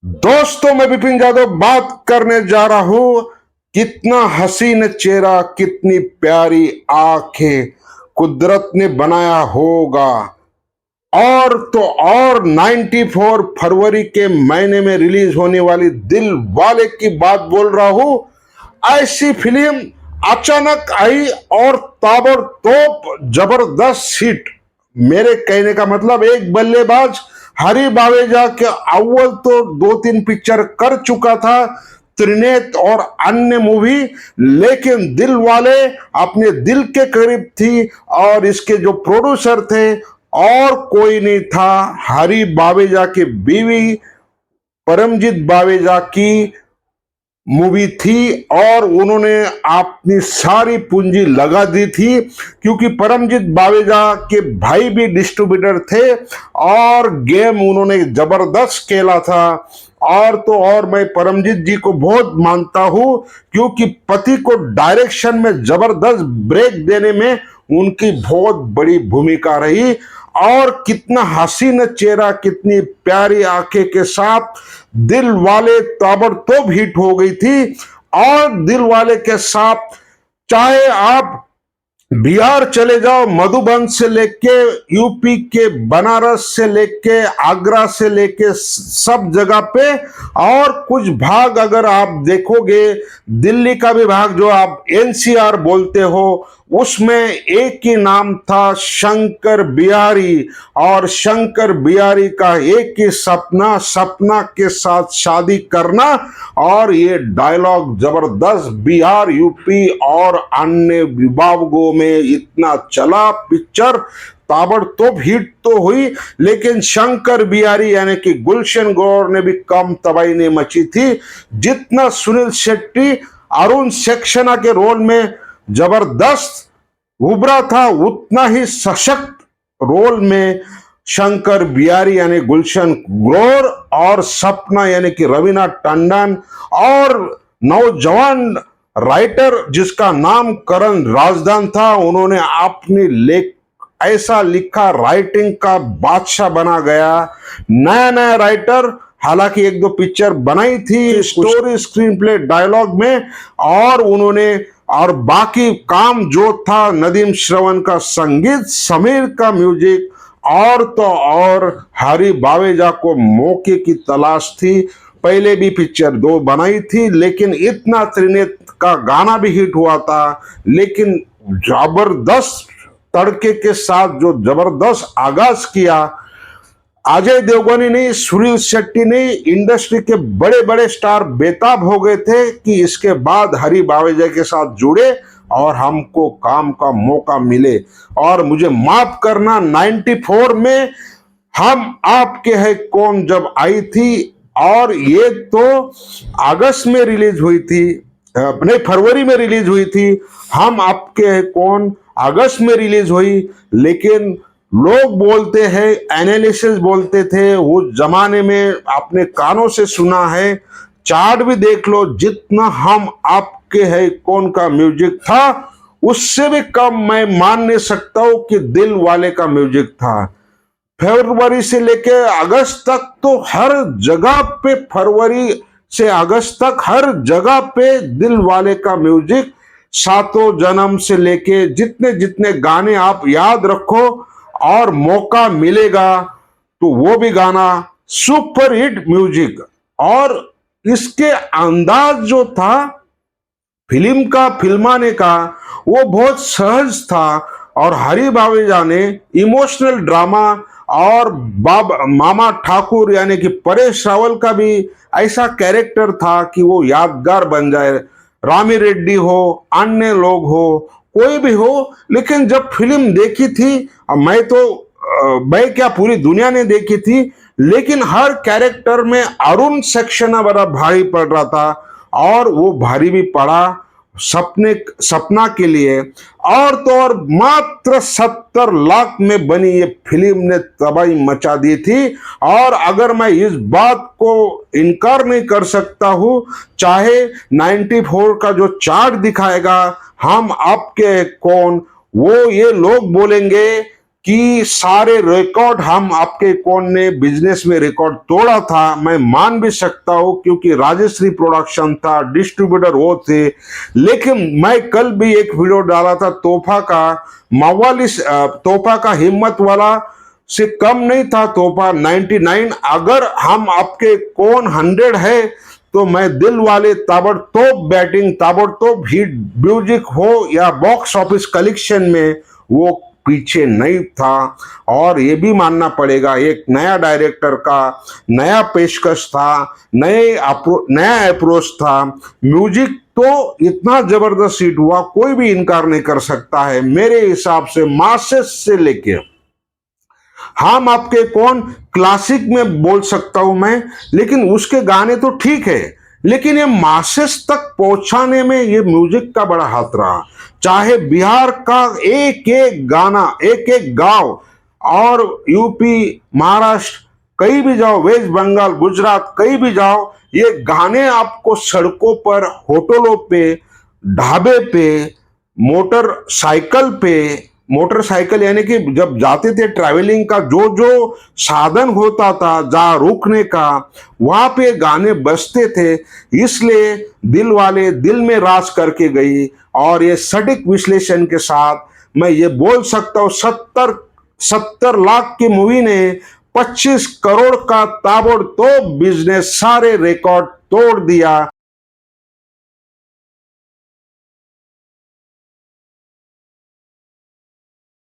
दोस्तों, मैं विपिन यादव बात करने जा रहा हूं। कितना हसीन चेहरा, कितनी प्यारी आंखें कुदरत ने बनाया होगा। और तो और 94 फरवरी के महीने में रिलीज होने वाली दिल वाले की बात बोल रहा हूं। ऐसी फिल्म अचानक आई और ताबड़तोड़ जबरदस्त हिट। मेरे कहने का मतलब, एक बल्लेबाज हरी बावेजा के अव्वल तो 2-3 पिक्चर कर चुका था, त्रिनेत और अन्य मूवी, लेकिन दिल वाले अपने दिल के करीब थी। और इसके जो प्रोड्यूसर थे और कोई नहीं था, हरी बावेजा की बीवी परमजीत बावेजा की मूवी थी। और उन्होंने अपनी सारी पूंजी लगा दी थी, क्योंकि परमजीत बावेजा के भाई भी डिस्ट्रीब्यूटर थे और गेम उन्होंने जबरदस्त खेला था। और तो और मैं परमजीत जी को बहुत मानता हूं, क्योंकि पति को डायरेक्शन में जबरदस्त ब्रेक देने में उनकी बहुत बड़ी भूमिका रही। और कितना हसीन चेहरा, कितनी प्यारी आंखें के साथ दिल वाले ताबड़तोड़ हिट हो गई थी। और दिल वाले के साथ चाहे आप बिहार चले जाओ, मधुबन से लेके यूपी के बनारस से लेके आगरा से लेके सब जगह पे, और कुछ भाग अगर आप देखोगे, दिल्ली का भी भाग जो आप एनसीआर बोलते हो, उसमें एक ही नाम था, शंकर बिहारी। और शंकर बिहारी का एक ही सपना, सपना के साथ शादी करना। और ये डायलॉग जबरदस्त बिहार, यूपी और अन्य विभागों में इतना चला। पिक्चर ताबड़तोड़ हिट तो हुई, लेकिन शंकर बिहारी यानी कि गुलशन गौर ने भी कम तबाही नहीं मची थी जितना सुनील शेट्टी अरुण सक्सेना के रोल में जबरदस्त उभरा था, उतना ही सशक्त रोल में शंकर बिहारी यानी गुलशन गौर और सपना यानी कि रवीना टंडन और नौजवान राइटर जिसका नाम करण राजदान था, उन्होंने अपनी लेख ऐसा लिखा, राइटिंग का बादशाह बना गया। नया नया राइटर, हालांकि एक दो पिक्चर बनाई थी स्टोरी, स्क्रीन प्ले, डायलॉग में, और उन्होंने और बाकी काम जो था, नदीम श्रवण का संगीत, समीर का म्यूजिक, और तो और हरी बावेजा को मौके की तलाश थी। पहले भी पिक्चर 2 बनाई थी, लेकिन इतना त्रिनेत का गाना भी हिट हुआ था। लेकिन जबरदस्त तड़के के साथ जो जबरदस्त आगाज किया, अजय देवगन ने, सुनील शेट्टी ने, इंडस्ट्री के बड़े बड़े स्टार बेताब हो गए थे कि इसके बाद हरी बावेजा के साथ जुड़े और हमको काम का मौका मिले। और मुझे माफ करना, 94 में हम आपके हैं कौन जब आई थी, और ये तो अगस्त में रिलीज हुई थी, नहीं फरवरी में रिलीज हुई थी। हम आपके हैं कौन अगस्त में रिलीज हुई, लेकिन लोग बोलते हैं, एनालिसिस बोलते थे, वो जमाने में अपने कानों से सुना है, चार्ट भी देख लो, जितना हम आपके हैं कौन का म्यूजिक था, उससे भी कम मैं मान नहीं सकता हूं कि दिल वाले का म्यूजिक था। फरवरी से लेके अगस्त तक तो हर जगह पे, फरवरी से अगस्त तक हर जगह पे दिल वाले का म्यूजिक, सातों जन्म से लेके जितने जितने गाने आप याद रखो और मौका मिलेगा तो वो भी गाना सुपर हिट म्यूजिक। और इसके अंदाज जो था फिल्म का, फिल्माने का, वो बहुत सहज था। और हरी बावेजा ने इमोशनल ड्रामा, और मामा ठाकुर यानी कि परेश रावल का भी ऐसा कैरेक्टर था कि वो यादगार बन जाए। रामी रेड्डी हो, अन्य लोग हो, कोई भी हो, लेकिन जब फिल्म देखी थी, मैं क्या पूरी दुनिया ने देखी थी, लेकिन हर कैरेक्टर में अरुण सक्सेना बड़ा भारी पड़ रहा था। और वो भारी भी पड़ा सपना के लिए। और तो और मात्र 70 लाख में बनी ये फिल्म ने तबाही मचा दी थी। और अगर मैं इस बात को इनकार नहीं कर सकता हूं, चाहे 94 का जो चार्ट दिखाएगा हम आपके कौन, वो ये लोग बोलेंगे कि सारे रिकॉर्ड हम आपके कौन ने बिजनेस में रिकॉर्ड तोड़ा था। मैं मान भी सकता हूं क्योंकि राजश्री प्रोडक्शन था, डिस्ट्रीब्यूटर वो थे। लेकिन मैं कल भी एक वीडियो डाला था तोहफा का, मवाली तोहफा का हिम्मत वाला से कम नहीं था तोहफा 99। अगर हम आपके कौन 100 है तो मैं दिल वाले ताबड़तोड़ बैटिंग, ताबड़तोड़ हिट म्यूजिक हो या बॉक्स ऑफिस कलेक्शन में वो पीछे नहीं था। और ये भी मानना पड़ेगा एक नया डायरेक्टर का नया पेशकश था, नया अप्रोच था। म्यूजिक तो इतना जबरदस्त हिट हुआ, कोई भी इनकार नहीं कर सकता है। मेरे हिसाब से मासेस से लेके हम आपके कौन क्लासिक में बोल सकता हूं मैं, लेकिन उसके गाने तो ठीक है, लेकिन ये मासेस तक पहुंचाने में ये म्यूजिक का बड़ा हाथ रहा। चाहे बिहार का एक एक गाना, एक एक गांव, और यूपी, महाराष्ट्र, कहीं भी जाओ, वेस्ट बंगाल, गुजरात, कहीं भी जाओ, ये गाने आपको सड़कों पर, होटलों पे, ढाबे पे, मोटरसाइकिल यानी कि जब जाते थे ट्रैवलिंग का जो जो साधन होता था, जहां रुकने का, वहां पे गाने बजते थे। इसलिए दिल वाले दिल में राज करके गई। और ये सटीक विश्लेषण के साथ मैं ये बोल सकता हूं, 70 लाख की मूवी ने 25 करोड़ का ताबड़तोड़ बिजनेस, सारे रिकॉर्ड तोड़ दिया।